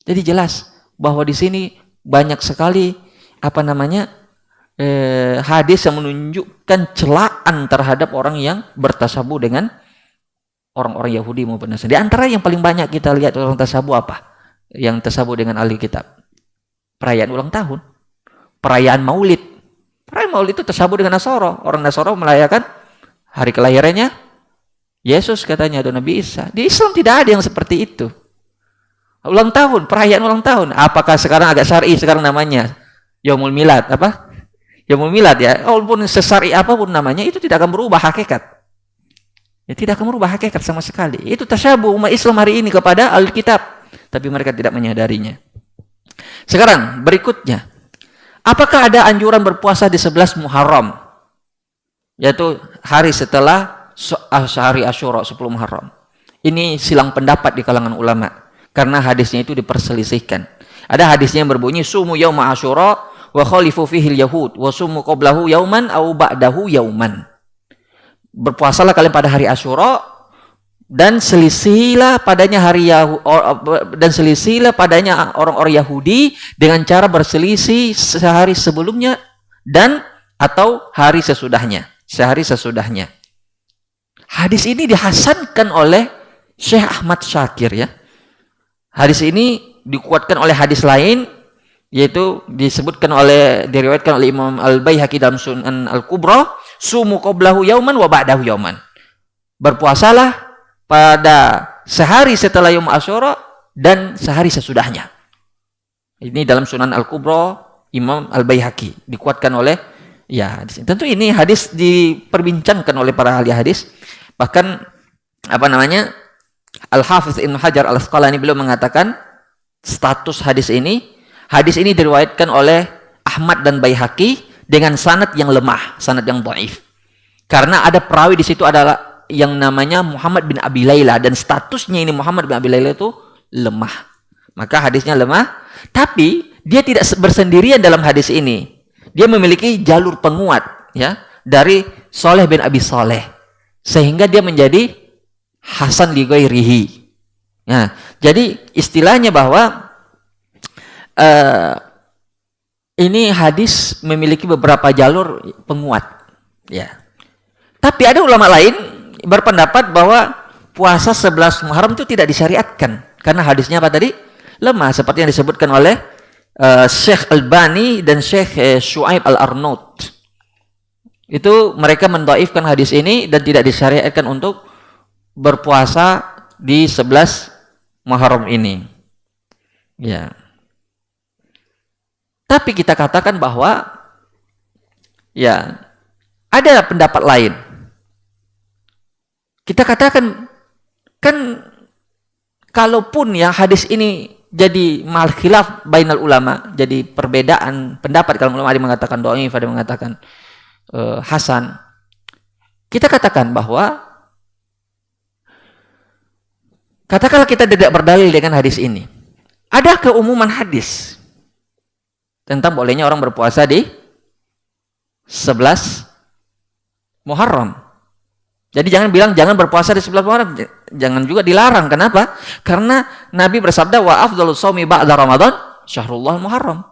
Jadi jelas bahwa di sini banyak sekali hadis yang menunjukkan celaan terhadap orang yang bertasabuh dengan orang-orang Yahudi maupun Nasrani. Di antara yang paling banyak kita lihat orang tasabuh apa? Yang tasabuh dengan ahli kitab. Perayaan ulang tahun, perayaan Maulid. Perayaan Maulid itu tasabuh dengan Nasara. Orang Nasara merayakan hari kelahirannya Yesus katanya atau Nabi Isa. Di Islam tidak ada yang seperti itu. Ulang tahun, perayaan ulang tahun. Apakah sekarang agak syar'i sekarang namanya? Yaumul Milad, apa? Yaumul Milad ya. Walaupun sesari apapun namanya, itu tidak akan berubah hakikat. Ya, tidak akan berubah hakikat sama sekali. Itu tasyabuh umat Islam hari ini kepada Alkitab. Tapi mereka tidak menyadarinya. Sekarang, berikutnya. Apakah ada anjuran berpuasa di 11 Muharram? Yaitu hari setelah hari Asyura, 10 Muharram. Ini silang pendapat di kalangan ulama. Karena hadisnya itu diperselisihkan. Ada hadisnya yang berbunyi, Sumu yawma Asyura wa khalifu fihil yahud wa sumu qablahu yauman au ba'dahu yauman. Berpuasalah kalian pada hari Asyura dan selisihilah padanya orang-orang Yahudi dengan cara berselisih sehari sebelumnya dan atau hari sesudahnya, sehari sesudahnya. Hadis ini dihasankan oleh Syekh Ahmad Syakir ya. Hadis ini dikuatkan oleh hadis lain, yaitu diriwayatkan oleh Imam Al-Baihaqi dalam Sunan Al-Kubra, sumu qablahu yauman wa ba'dahu yauman. Berpuasalah pada sehari setelah Yaum Asyura dan sehari sesudahnya. Ini dalam Sunan Al-Kubra Imam Al-Baihaqi, dikuatkan oleh tentu ini hadis diperbincangkan oleh para ahli hadis. Bahkan Al-Hafiz Ibnu Hajar Al-Asqalani beliau mengatakan status hadis ini diriwayatkan oleh Ahmad dan Baihaqi dengan sanad yang lemah, sanad yang dhaif. Karena ada perawi di situ adalah yang namanya Muhammad bin Abi Layla dan statusnya ini Muhammad bin Abi Layla itu lemah. Maka hadisnya lemah, tapi dia tidak bersendirian dalam hadis ini. Dia memiliki jalur penguat ya dari Saleh bin Abi Saleh sehingga dia menjadi hasan li ghairihi. Nah, jadi istilahnya bahwa ini hadis memiliki beberapa jalur penguat, ya. Tapi ada ulama lain berpendapat bahwa puasa 11 Muharram itu tidak disyariatkan karena hadisnya apa tadi? Lemah, seperti yang disebutkan oleh Syekh Albani dan Syekh Shu'aib Al-Arnaud. Itu mereka mendhaifkan hadis ini dan tidak disyariatkan untuk berpuasa di 11 Muharram ini. Ya. Tapi kita katakan bahwa ada pendapat lain. Kita katakan kan kalaupun hadis ini jadi mal khilaf bainal ulama, jadi perbedaan pendapat kalau ulama ada yang mengatakan dhaif, ada yang mengatakan hasan. Kita katakan bahwa katakanlah kita tidak berdalil dengan hadis ini. Ada keumuman hadis tentang bolehnya orang berpuasa di 11 Muharram. Jadi jangan bilang jangan berpuasa di 11 Muharram. Jangan juga dilarang. Kenapa? Karena Nabi bersabda wa afdhalus shaumi ba'da Ramadan syahrullah Muharram.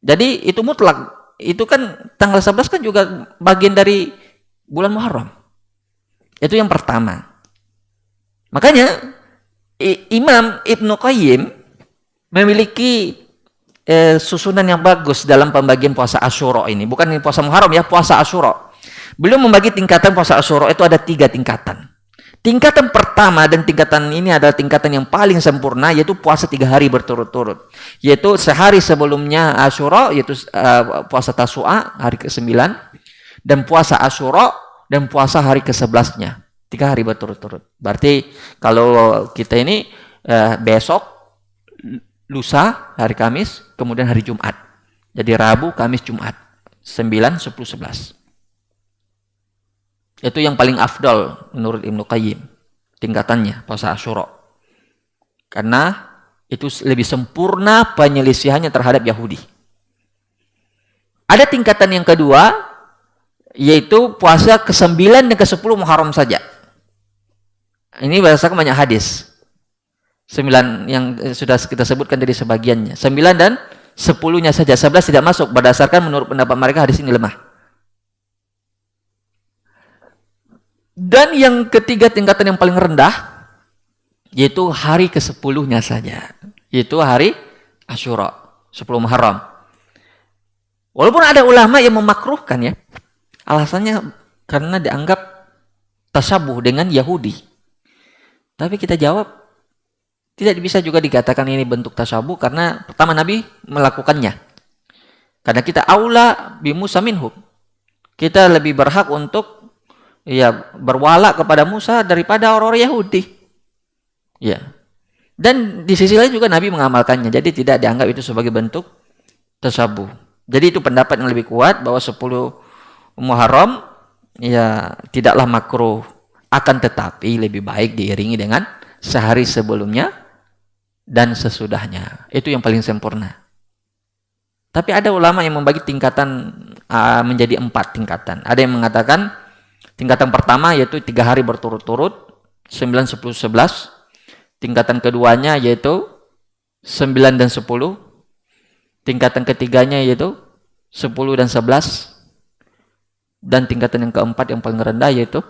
Jadi itu mutlak. Itu kan tanggal 11 kan juga bagian dari bulan Muharram. Itu yang pertama. Makanya Imam Ibnu Qayyim memiliki susunan yang bagus dalam pembagian puasa Asyura ini. Bukan ini puasa Muharram ya, puasa Asyura. Beliau membagi tingkatan puasa Asyura itu ada 3 tingkatan. Tingkatan pertama dan tingkatan ini adalah tingkatan yang paling sempurna, yaitu puasa 3 hari berturut-turut. Yaitu sehari sebelumnya Asyura, yaitu puasa Tasu'a hari ke-9, dan puasa Asyura dan puasa hari ke-11-nya. 3 hari berturut-turut. Berarti kalau kita ini besok, lusa, hari Kamis, kemudian hari Jumat. Jadi Rabu, Kamis, Jumat. 9, 10, 11. Itu yang paling afdol menurut Ibnu Qayyim. Tingkatannya, puasa Asyura. Karena itu lebih sempurna penyelisihannya terhadap Yahudi. Ada tingkatan yang kedua, yaitu puasa ke-9 dan ke-10 Muharram saja. Ini berdasarkan banyak hadis. 9 yang sudah kita sebutkan dari sebagiannya. 9 dan 10-nya saja. 11 tidak masuk berdasarkan menurut pendapat mereka hadis ini lemah. Dan yang ketiga tingkatan yang paling rendah, yaitu hari ke-10-nya saja. Yaitu hari Asyura, 10 Muharram. Walaupun ada ulama yang memakruhkan ya. Alasannya karena dianggap tasyabuh dengan Yahudi. Tapi kita jawab, tidak bisa juga dikatakan ini bentuk tasyabuh karena pertama Nabi melakukannya. Karena kita aula bi Musa minhum. Kita lebih berhak untuk berwala kepada Musa daripada orang-orang Yahudi. Ya. Dan di sisi lain juga Nabi mengamalkannya. Jadi tidak dianggap itu sebagai bentuk tasyabuh. Jadi itu pendapat yang lebih kuat bahwa 10 Muharram ya tidaklah makruh, akan tetapi lebih baik diiringi dengan sehari sebelumnya dan sesudahnya. Itu yang paling sempurna. Tapi ada ulama yang membagi tingkatan menjadi 4 tingkatan. Ada yang mengatakan tingkatan pertama yaitu 3 hari berturut-turut, 9, 10, 11. Tingkatan keduanya yaitu 9 dan 10. Tingkatan ketiganya yaitu 10 dan 11. Dan tingkatan yang keempat yang paling rendah yaitu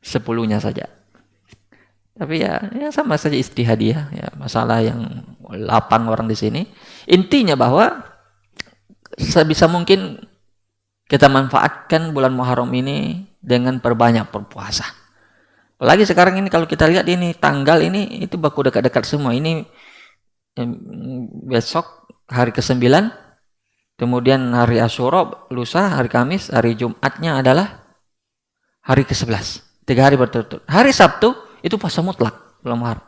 10-nya saja. Tapi ya sama saja ijtihadiyah, ya masalah yang lapang orang di sini. Intinya bahwa sebisa mungkin kita manfaatkan bulan Muharram ini dengan perbanyak berpuasa. Apalagi sekarang ini kalau kita lihat ini tanggal ini itu baku dekat-dekat semua. Ini besok hari ke-9, kemudian hari Asyura, lusa, hari Kamis, hari Jumatnya adalah hari ke-11. 3 hari berturut-turut. Hari Sabtu itu puasa mutlak bulan Muharram.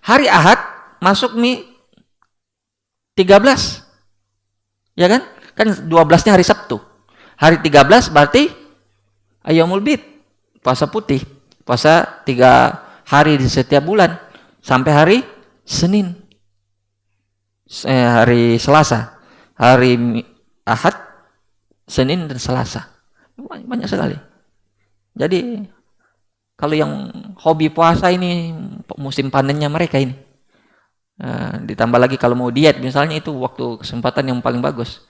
Hari Ahad masuk nih 13. Ya kan? Kan 12-nya hari Sabtu. Hari 13 berarti Ayyamul Bid, puasa putih. Puasa 3 hari di setiap bulan sampai hari Senin. Hari Selasa. Hari Ahad, Senin dan Selasa. Banyak sekali. Jadi kalau yang hobi puasa ini musim panennya mereka ini. Ditambah lagi kalau mau diet misalnya itu waktu kesempatan yang paling bagus.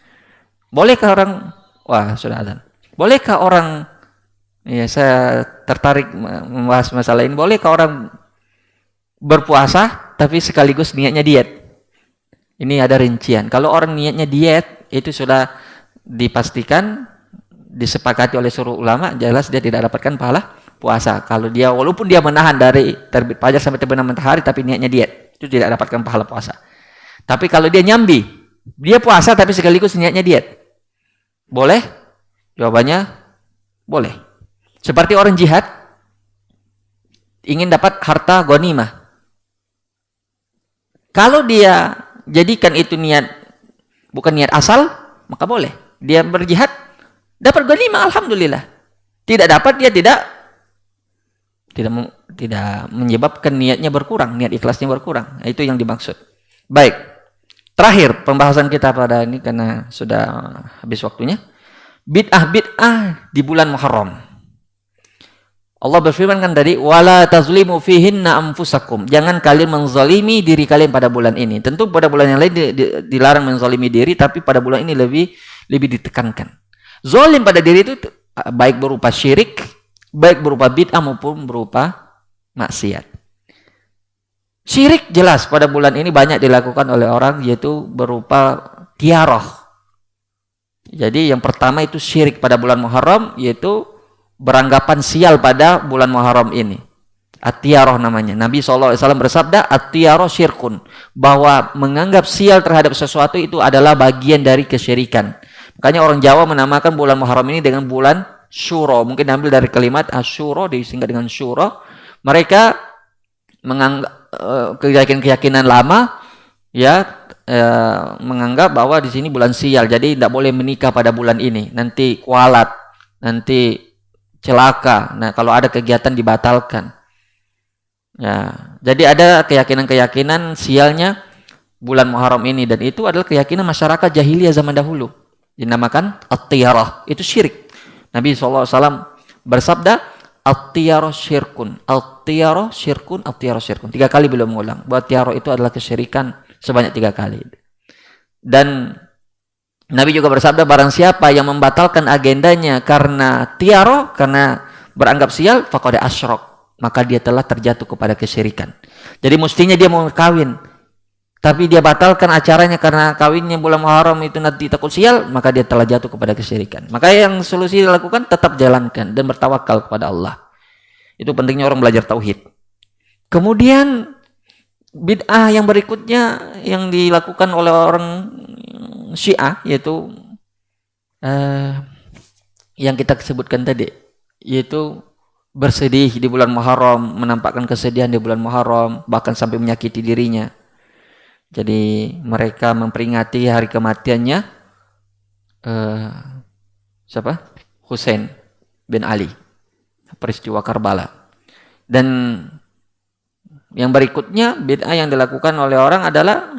Bolehkah orang, wah sudah azan. Bolehkah orang, ya saya tertarik membahas masalah ini. Bolehkah orang berpuasa tapi sekaligus niatnya diet? Ini ada rincian. Kalau orang niatnya diet itu sudah dipastikan, disepakati oleh seluruh ulama, jelas dia tidak dapatkan pahala puasa. Kalau dia walaupun dia menahan dari terbit fajar sampai terbenam matahari tapi niatnya diet, itu tidak dapatkan pahala puasa. Tapi kalau dia nyambi, dia puasa tapi sekaligus niatnya diet, boleh? Jawabannya boleh. Seperti orang jihad ingin dapat harta ghanimah. Kalau dia jadikan itu niat bukan niat asal, maka boleh. Dia berjihad dapat ghanimah, alhamdulillah. Tidak dapat, dia tidak menyebabkan niatnya berkurang, niat ikhlasnya berkurang. Itu yang dimaksud. Baik. Terakhir pembahasan kita pada ini karena sudah habis waktunya. Bid'ah di bulan Muharram. Allah berfirman kan tadi, wala tazlimu fihinna anfusakum. Jangan kalian menzalimi diri kalian pada bulan ini. Tentu pada bulan yang lain dilarang menzalimi diri, tapi pada bulan ini lebih ditekankan. Zalim pada diri itu baik berupa syirik, baik berupa bid'ah maupun berupa maksiat. Syirik jelas pada bulan ini banyak dilakukan oleh orang, yaitu berupa tiaroh. Jadi yang pertama itu syirik pada bulan Muharram, yaitu beranggapan sial pada bulan Muharram ini. At-tiaroh namanya. Nabi SAW bersabda, at-tiaroh syirkun. Bahwa menganggap sial terhadap sesuatu itu adalah bagian dari kesyirikan. Makanya orang Jawa menamakan bulan Muharram ini dengan bulan Syuro. Mungkin ambil dari kalimat Asyuro, disingkat dengan Syuro. Mereka menganggap keyakinan lama, ya, menganggap bahwa di sini bulan sial, jadi tidak boleh menikah pada bulan ini. Nanti kualat, nanti celaka. Nah, kalau ada kegiatan dibatalkan. Ya, jadi ada keyakinan-keyakinan sialnya bulan Muharram ini, dan itu adalah keyakinan masyarakat jahiliyah zaman dahulu. Dinamakan at-tiyarah. Itu syirik. Nabi SAW bersabda, at-tiyaroh syirkun, at-tiyaroh syirkun, at-tiyaroh syirkun. 3 kali beliau mengulang bahwa tiyaroh itu adalah kesyirikan sebanyak 3 kali. Dan Nabi juga bersabda, barang siapa yang membatalkan agendanya karena tiyaroh, karena beranggap sial, faqad asyrak, maka dia telah terjatuh kepada kesyirikan. Jadi mestinya dia mau kawin, tapi dia batalkan acaranya karena kawinnya bulan Muharram itu nanti takut sial, maka dia telah jatuh kepada kesyirikan. Maka yang solusi dilakukan, tetap jalankan dan bertawakal kepada Allah. Itu pentingnya orang belajar tauhid. Kemudian bid'ah yang berikutnya yang dilakukan oleh orang Syiah, yaitu yang kita sebutkan tadi, yaitu bersedih di bulan Muharram, menampakkan kesedihan di bulan Muharram, bahkan sampai menyakiti dirinya. Jadi mereka memperingati hari kematiannya siapa? Husain bin Ali, peristiwa Karbala. Dan yang berikutnya bid'ah yang dilakukan oleh orang adalah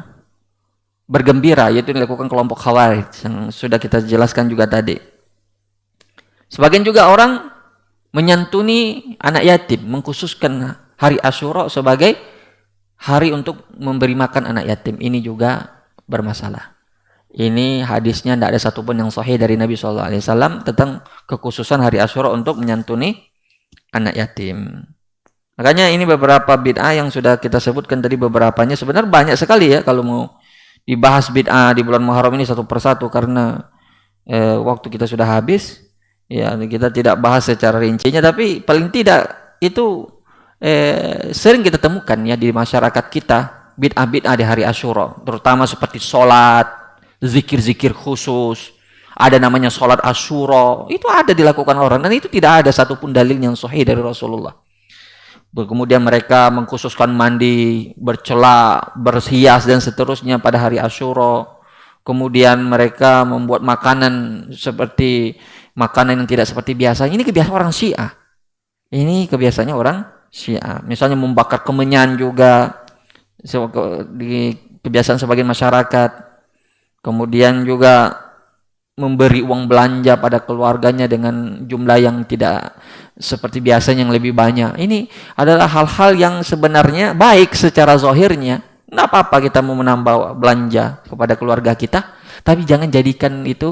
bergembira, yaitu dilakukan kelompok Khawarij yang sudah kita jelaskan juga tadi. Sebagian juga orang menyantuni anak yatim, mengkhususkan hari Asyura sebagai hari untuk memberi makan anak yatim. Ini juga bermasalah. Ini hadisnya tidak ada satupun yang sahih dari Nabi SAW tentang kekhususan hari Asyura untuk menyantuni anak yatim. Makanya ini beberapa bid'ah yang sudah kita sebutkan tadi, beberapanya sebenarnya banyak sekali ya kalau mau dibahas bid'ah di bulan Muharram ini satu persatu, karena waktu kita sudah habis. Ya, kita tidak bahas secara rincinya, tapi paling tidak itu sering kita temukan ya di masyarakat kita bid'ah-bid'ah di hari Asyura, terutama seperti sholat, zikir-zikir khusus, ada namanya sholat Asyura, itu ada dilakukan orang, dan itu tidak ada satupun dalil yang sahih dari Rasulullah. Kemudian mereka mengkhususkan mandi, bercela, berhias dan seterusnya pada hari Asyura. Kemudian mereka membuat makanan seperti makanan yang tidak seperti biasa. Ini kebiasaan orang Syiah. Ini kebiasaannya orang Syiah. Misalnya membakar kemenyan juga di kebiasaan sebagian masyarakat. Kemudian juga memberi uang belanja pada keluarganya dengan jumlah yang tidak seperti biasanya, yang lebih banyak. Ini adalah hal-hal yang sebenarnya baik secara zahirnya. Tidak apa-apa kita mau menambah belanja kepada keluarga kita, tapi jangan jadikan itu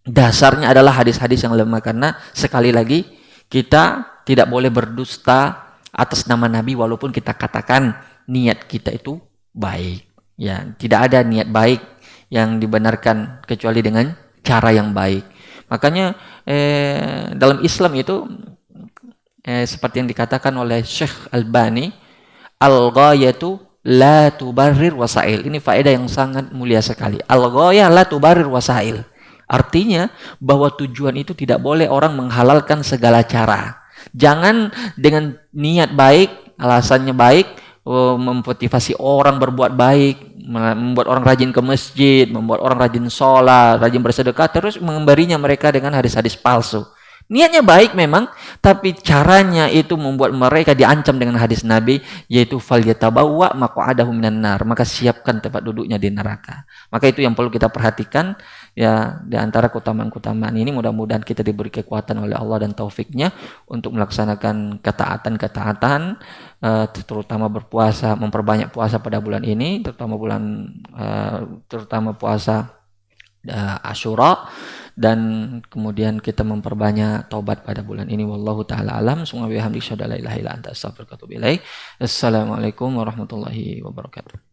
dasarnya adalah hadis-hadis yang lemah, karena sekali lagi kita tidak boleh berdusta atas nama Nabi walaupun kita katakan niat kita itu baik. Ya, tidak ada niat baik yang dibenarkan kecuali dengan cara yang baik. Makanya dalam Islam itu seperti yang dikatakan oleh Syekh Albani, al-ghayatu la tubarrir wasail. Ini faedah yang sangat mulia sekali. Al-ghayah la tubarrir wasail. Artinya bahwa tujuan itu tidak boleh orang menghalalkan segala cara. Jangan dengan niat baik, alasannya baik, memotivasi orang berbuat baik, membuat orang rajin ke masjid, membuat orang rajin sholat, rajin bersedekah, terus memberinya mereka dengan hadis-hadis palsu. Niatnya baik memang, tapi caranya itu membuat mereka diancam dengan hadis Nabi, yaitu falyatabawwa maq'adahu minan nar, maka siapkan tempat duduknya di neraka. Maka itu yang perlu kita perhatikan ya, di antara keutamaan-keutamaan ini. Mudah-mudahan kita diberi kekuatan oleh Allah dan taufiknya untuk melaksanakan ketaatan-ketaatan, terutama berpuasa, memperbanyak puasa pada bulan ini, terutama puasa Asyura, dan kemudian kita memperbanyak taubat pada bulan ini. Wallahu taala alam. Subhanallahi wa bihamdihi, asyhadu an la ilaha illa anta, astaghfiruka wa atubu ilaik. Assalamualaikum warahmatullahi wabarakatuh.